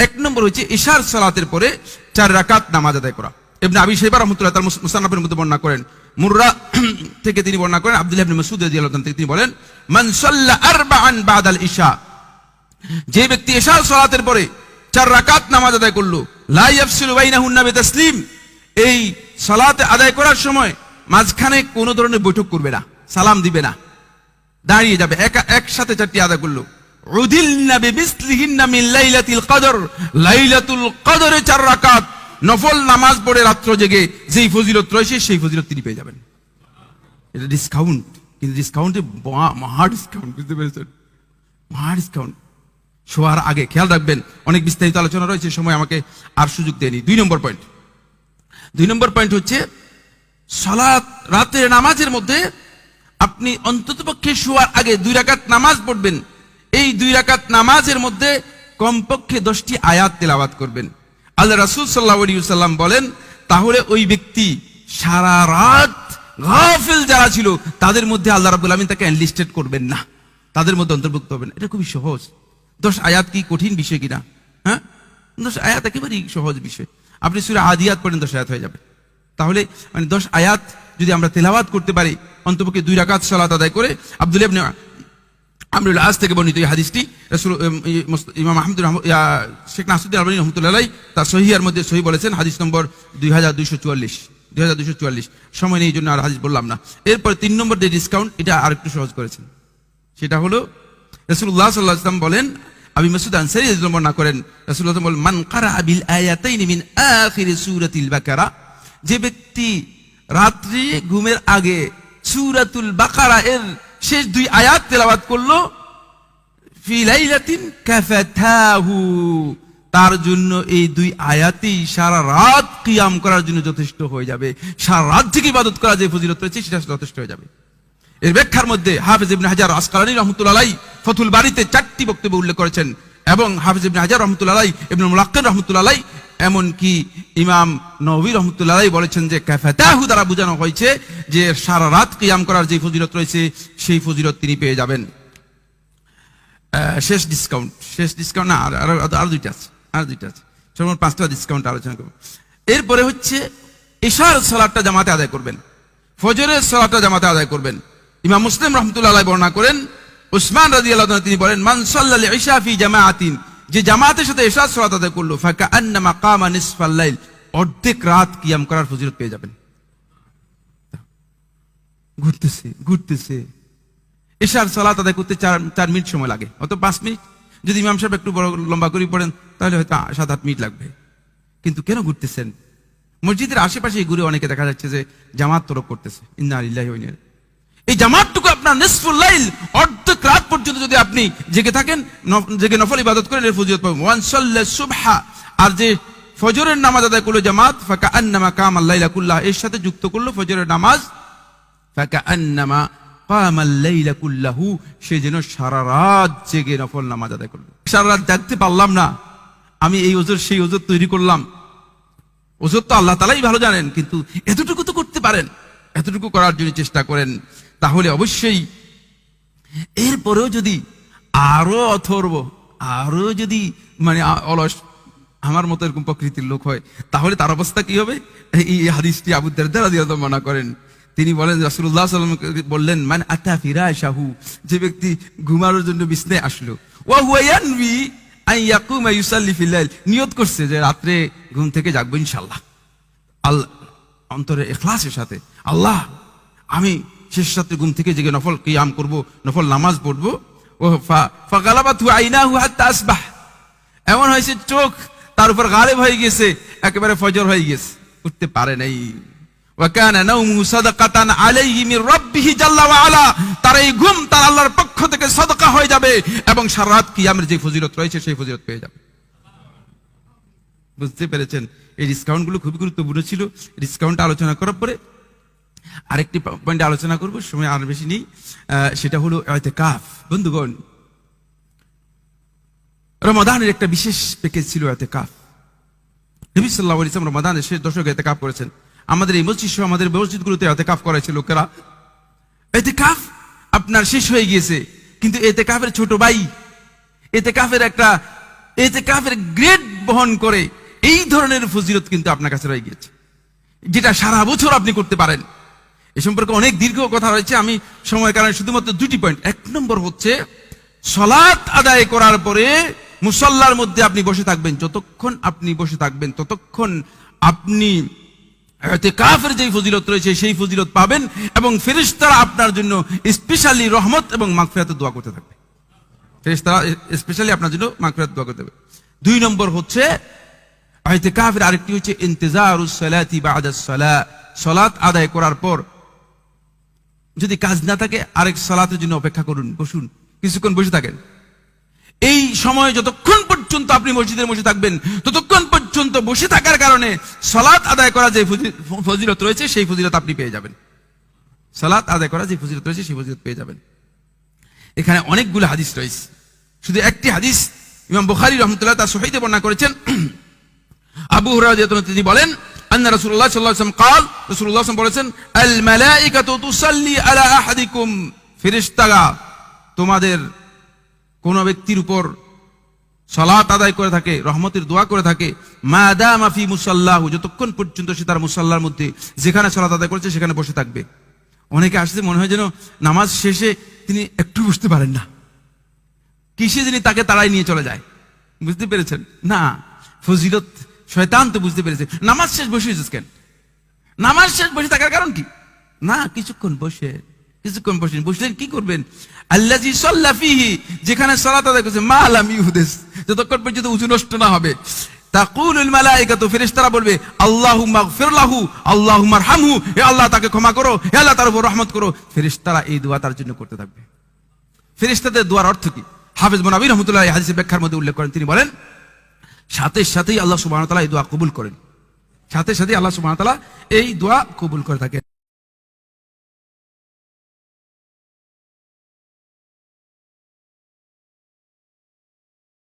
এক নম্বর হচ্ছে ইশার সালাতের পরে 4 রাকাত নামাজ আদায় করা। ইবনে আবি শাইবা রাহমাতুল্লাহ তাআলা মুসান্নাফের মধ্যে বর্ণনা করেন, মুররা থেকে তিনি বর্ণনা করেন, আব্দুল্লাহ ইবনে মাসউদ রাদিয়াল্লাহু আনহু থেকে তিনি বলেন, মান সাল্লা আরবাআন বাদাল ইশা, যে ব্যক্তি ইশার সালাতের পরে 4 রাকাত নামাজ আদায় করলো, লা ইয়াফসিলু বাইনাহুন্না বিতাসলিম, এই সালাত আদায় করার সময় মাঝখানে কোনো ধরনের বৈঠক করবে না, সালাম দিবে না, দাঁড়িয়ে যাবে, একসাথে 4টি আদায় করলো। উদিলনা বিমিসলিহিন্না মিন লাইলাতিল কদর, লাইলাতুল কদরে 4 রাকাত নফল নামাজ পড়ে রাত্র জেগে যেই ফজিলত রয়েছে সেই ফজিলত তিনি পেয়ে যাবেন। এটা ডিসকাউন্ট, কিন্তু ডিসকাউন্টে মহা ডিসকাউন্ট, বুঝতে পেরেছেন? মহা ডিসকাউন্ট। শোয়ার আগে খেয়াল রাখবেন, অনেক বিস্তারিত আলোচনা রয়েছে, সময় আমাকে আর সুযোগ দেয়নি। 2 নম্বর পয়েন্ট হচ্ছে সালাত, রাতের নামাজের মধ্যে আপনি অন্ততপক্ষে শোয়ার আগে 2 রাকাত নামাজ পড়বেন। এই 2 রাকাত নামাজের মধ্যে কমপক্ষে 10টি আয়াত তেলাওয়াত করবেন। আল্লাহ রাসূল সাল্লাল্লাহু আলাইহি ওয়াসাল্লাম বলেন, তাহলে ওই ব্যক্তি সারা রাত গাফিল যারা ছিল তাদের মধ্যে আল্লাহ রাব্বুল আমিন তাকে এনলিস্টেড করবেন না, তাদের মধ্যে অন্তর্ভুক্ত হবেন। এটা খুবই সহজ। 10 আয়াত কি কঠিন বিষয় কিনা? হ্যাঁ, 10 আয়াত একেবারেই সহজ বিষয়। আপনি সূরা আদিয়াত পড়েন, 10 আয়াত হয়ে যাবে। তাহলে মানে 10 আয়াত যদি আমরা তেলাওয়াত করতে পারি, অন্তপক্ষে 2 রাকাত সালাত আদায় করে। আব্দুল্লাহ ইবনে আমরুল আস থেকে বর্ণিত এই হাদিসটি রাসূল ইমাম আহমদ শেখ নাসিরউদ্দিন আলবানী রাহমাতুল্লাহ আলাইহি তার সহিহের মধ্যে সহি বলেছেন, হাদিস নম্বর 2244। সময় নেই, এই জন্য আর হাদিস বললাম না। এরপর 3 নম্বর যে ডিসকাউন্ট, এটা আর একটু সহজ করেছেন। সেটা হলো রাসূলুল্লাহ সাল্লাল্লাহু আলাইহি ওয়াসাল্লাম বলেন, আবু মাসউদ আনসারী রাদিয়াল্লাহু বর্ণনা করেন, রাসূলুল্লাহ বলেন, মান ক্বারাআ বিল আয়াতাইনি মিন আখির সূরাতিল বাকারা, যে ব্যক্তি রাত্রি ঘুমের আগে সূরাতুল বাকারা এর শেষ 2 আয়াত তেলাওয়াত করলো, ফি লাইলাতিন কাফাতাহু, তার জন্য এই 2 আয়াতই সারা রাত কিয়াম করার জন্য যথেষ্ট হয়ে যাবে। সারা রাত থেকে ইবাদত করা যে ফজিলত রয়েছে সেটা যথেষ্ট হয়ে যাবে। এর ব্যাখ্যার মধ্যে হাফেজ ইবনে হাজার আসকালানী রাহমাতুল্লাহ আলাইহি ফাতুল বারীতে 4টি বক্তব্য উল্লেখ করেছেন, এবং হাফেজ ইবনে হাজার রাহমাতুল্লাহ আলাইহি, ইবনে মুলাক্কিন রাহমাতুল্লাহ আলাইহি, এমনকি ইমাম নববী রাহমাতুল্লাহ আলাইহি বলেছেন যে কাফাতাহু দ্বারা বোঝানো হয়েছে যে সারা রাত কিয়াম করার যে ফজিলত রয়েছে সেই ফজিলত তিনি পেয়ে যাবেন। শেষ ডিসকাউন্ট না, আর দুইটা আছে, সর্বমোট 5টা ডিসকাউন্ট আলোচনা করব। এরপরে হচ্ছে ইশার সালাতটা জামাতে আদায় করবেন, ফজরের সালাতটা জামাতে আদায় করবেন। ইমাম মুসলিম রাহমাতুল্লাহ আলাইহি বর্ণনা করেন, উসমান রাদিয়াল্লাহু আনহু তিনি বলেন, মান সাল্লাল ইশা ফি জামাআতিন, যে জামাতের সাথে ইশার সালাত আদায় করলো, ফাকাআন্নামা কামা নিসফাল লাইল, অর্ধেক রাত কিয়াম করার ফজিলত পেয়ে যাবেন। ঘুরতেছে ইশার সালাত আদায় করতে 4 মিনিট সময় লাগে, অত 5 মিনিট। যদি ইমাম সাহেব একটু বড় লম্বা করে পড়েন তাহলে হয়তো 7-8 মিনিট লাগবে। কিন্তু কেন ঘুরতেছেন? মসজিদের আশেপাশে ঘুরে অনেকে দেখা যাচ্ছে যে জামাত তরক করতেছে। ইন্না লিল্লাহি ওয়া ইন্না ইলাইহি। এই জামাতটুকু আপনার নিসফুল লাইল, অর্ধেক রাত পর্যন্ত যদি আপনি জেগে থাকেন, জেগে নফল ইবাদত করেন, এর ফজিলত পাবেন। ওয়ান সাল্লা সুবহা, আর যে ফজরের নামাজ আদায় করলো জামাত, ফাকাআন্নামা কামাল লাইলা কুল্লাহ, এর সাথে যুক্ত করলো ফজরের নামাজ, ফাকাআন্নামা কামাল লাইলা কুল্লাহু, সে যেন সারা রাত জেগে নফল নামাজ আদায় করলো। সারা রাত জাগতে পারলাম না, আমি এই ওজর সেই ওজর তৈরি করলাম। ওজর তো আল্লাহ তাআলাই ভালো জানেন, কিন্তু এতটুকু তো করতে পারেন, এতটুকু করার জন্য চেষ্টা করেন। তাহলে অবশ্যই এরপরেও যদি আরো অথর্ব, আরো যদি মানে অলস আমার মতো এরকম প্রকৃতির লোক হয়, তাহলে তার অবস্থা কি হবে? এই হাদিসটি আবু দারদা রাদিয়াল্লাহু আনহু মনে করেন, তিনি বলেন, রাসূলুল্লাহ সাল্লাল্লাহু আলাইহি ওয়াসাল্লাম বললেন, মান আতা ফিরাশাহু, যে ব্যক্তি ঘুমানোর জন্য বিছানায় আসলো, ওয়া হুয়া ইয়ানবি আন ইয়াকুমা ইউসাল্লি ফিল লাইল, নিয়ত করছে যে রাতে ঘুম থেকে জাগবো ইনশাআল্লাহ, আল্লাহ অন্তরে ইখলাসের সাথে, আল্লাহ আমি শেষ রাতে ঘুম থেকে জেগে নফল কিয়াম করব, নফল নামাজ পড়বো। ও ফাগালাবাতু আইনাহু হাত্তা আসবাহ, এমন হয়েছে চোখ তার উপর গালেব হয়ে গেছে, একেবারে ফজর হয়ে গেছে, উঠতে পারে নাই। ওয়া কানা নাওমুহু সাদাকাতান আলাইহি মির রাব্বিহি জাল্লা ওয়া আলা, তার এই ঘুম তার আল্লাহর পক্ষ থেকে সাদাকা হয়ে যাবে, এবং সারা রাত কিয়ামের যে ফজিলত রয়েছে সেই ফজিলত পেয়ে যাবে। বুঝতে পেরেছেন? এই ডিসকাউন্ট গুলো খুবই গুরুত্বপূর্ণ ছিল। ডিসকাউন্ট আলোচনা করার পরে আরেকটি পয়েন্ট আলোচনা করব, সময় আর বেশি নেই। সেটা হলো ইতিকাফ। বন্ধুগণ, রমাদানের একটা বিশেষ প্যাকেজ ছিল ইতিকাফ। নবী সাল্লাল্লাহু আলাইহি ওয়াসাল্লাম রমাদানের শেষ দশকে ইতিকাফ করেছেন। আমাদের এই মসজিদ সহ আমাদের মসজিদগুলোতে ইতিকাফ করেছে লোকেরা। ইতিকাফ আপনার শেষ হয়ে গিয়েছে, কিন্তু ইতিকাফের ছোট ভাই, ইতিকাফের গ্রেট বহন করে, এই ধরনের ফজিলত কিন্তু আপনার কাছে রয়ে গিয়েছে, যেটা সারা বছর আপনি করতে পারেন। এ সম্পর্কে অনেক দীর্ঘ কথা রয়েছে, আমি সময় কারণে শুধুমাত্র 2টি পয়েন্ট। 1 নম্বর হচ্ছে, সালাত আদায় করার পরে মুসাল্লার মধ্যে আপনি বসে থাকবেন। যতক্ষণ আপনি বসে থাকবেন ততক্ষণ আপনি ইতিকাফের যে ফজিলত রয়েছে সেই ফজিলত পাবেন, এবং ফেরেশতারা আপনার জন্য স্পেশালি রহমত এবং মাগফিরাতের দোয়া করতে থাকবে। ফেরেশতারা স্পেশালি আপনার জন্য মাগফিরাতের দোয়া করতে থাকবে। 2 নম্বর হচ্ছে ইতিকাফের আরেকটি হচ্ছে ইন্তিজারুস সালাতি বা'দাস সালাহ। সালাত আদায় করার পর যদি কাজ না থাকে আরেক সালাতের জন্য অপেক্ষা করুন, বসুন, কিছুক্ষণ বসে থাকেন। এই সময় যতক্ষণ পর্যন্ত আপনি মসজিদের বসে থাকবেন ততক্ষণ পর্যন্ত বসে থাকার কারণে সালাত আদায় করা যে ফজিলত রয়েছে সেই ফজিলত আপনি পেয়ে যাবেন। সালাত আদায় করা যে ফজিলত রয়েছে সেই ফজিলত পেয়ে যাবেন। এখানে অনেকগুলো হাদিস রয়েছে, শুধু একটি হাদিস ইমাম বুখারী রাহমাতুল্লাহ তার সহিহে বর্ণনা করেছেন। আবু হুরায়রা রাদিয়াল্লাহু আনহু তিনি বলেন, আন্না রাসূলুল্লাহ সাল্লাল্লাহু আলাইহি ওয়াসাল্লাম قال, রাসূলুল্লাহ সাল্লাল্লাহু আলাইহি ওয়াসাল্লাম বলেছেন, আল মালাইকাতু তুসাল্লি আলা আহাদিকুম, ফেরেশতারা তোমাদের কোন ব্যক্তির উপর সালাত আদায় করে থাকে, রহমতের দোয়া করে থাকে, মা দামা ফি মুসাল্লাহু, যতক্ষণ পর্যন্ত সে তার মুসাল্লার মধ্যে যেখানে সালাত আদায় করেছে সেখানে বসে থাকবে। অনেকে আসছে মনে হয় যেন নামাজ শেষে তিনি একটু বসতে পারেন না, কিসে যিনি তাকে তাড়াই নিয়ে চলে যায়। বুঝতে পেরেছেন? না, ফজিলত শয়তান তো বুঝতে পেরেছে। নামাজ শেষ বসে কেন? নামাজ শেষ বসে থাকার কারণ কি? না, কিছুক্ষণ বসলেন, কি করবেন? আল্লাযী সাল্লা ফীহি, যেখানে সালাত আদায় করেছে, মা লাম ইউহদিস, যতক্ষণ পর্যন্ত ওযু নষ্ট না হবে। তাকুলুল মালাইকাতু, ফেরেশতারা বলবে, আল্লাহুম্মা গফির লাহু, আল্লাহুম্মা আরহামহু, হে আল্লাহ তাকে ক্ষমা করো, হে আল্লাহ তার উপর রহমত করো। ফেরেশতারা এই দোয়া তার জন্য করতে থাকবে। ফেরেশতাদের দোয়ার অর্থ কি? হাফেজ মুনাবী রাহমাতুল্লাহ এই হাদিসের ব্যাখ্যার মধ্যে উল্লেখ করেন, তিনি বলেন, সাথে সাথেই আল্লাহ সুবহানাহু ওয়া তাআলা এই দোয়া কবুল করেন, সাথে সাথেই আল্লাহ সুবহানাহু ওয়া তাআলা এই দোয়া কবুল করে থাকেন।